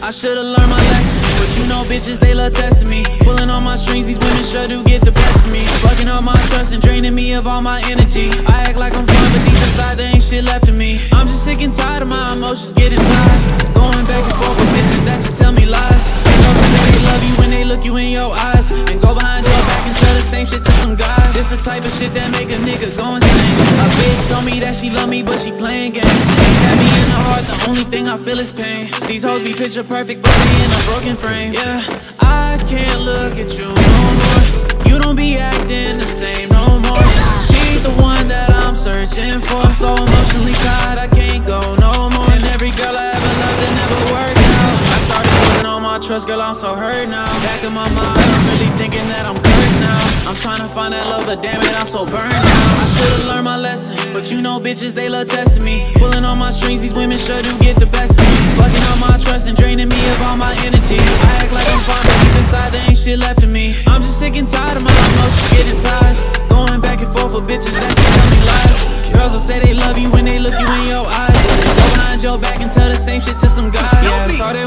I should've learned my lesson, but you know bitches, they love testing me. Pulling on my strings, these women sure do get the best of me. Fucking up my trust and draining me of all my energy. I act like I'm fine, but deep inside there ain't shit left of me. I'm just sick and tired of my emotions getting tired. Going back and forth with bitches that just tell me lies. Know that they love you when they look you in your eyes, and go behind your back and tell the same shit to some guy. This the type of shit that make a nigga go insane. A bitch told me that she love me, but she playing games. She stabbed me in the heart, the only thing I feel is pain. These hoes be picture perfect, but they in a broken frame. Yeah, I can't look at you no more. You don't be acting the same no more. She's the one that I'm searching for. I'm so emotionally tired, I can't go no more. And every girl I ever loved, it never worked out. I started putting on my trust, girl, I'm so hurt now. Back in my mind, I'm really thinking that I'm cursed now. I'm trying to find that love, but damn it, I'm so burned out. I should've learned my lesson, but you know bitches, they love testing me. Pulling on my strings, these women sure do get the best of me. Fucking on my trust and draining me of all my energy. I act like I'm fine, but deep inside there ain't shit left of me. I'm just sick and tired of my emotions getting tired. Going back and forth with bitches that just tell me lies. Girls will say they love you when they look you in your eyes, and go behind your back and tell the same shit to some guy. Yeah, started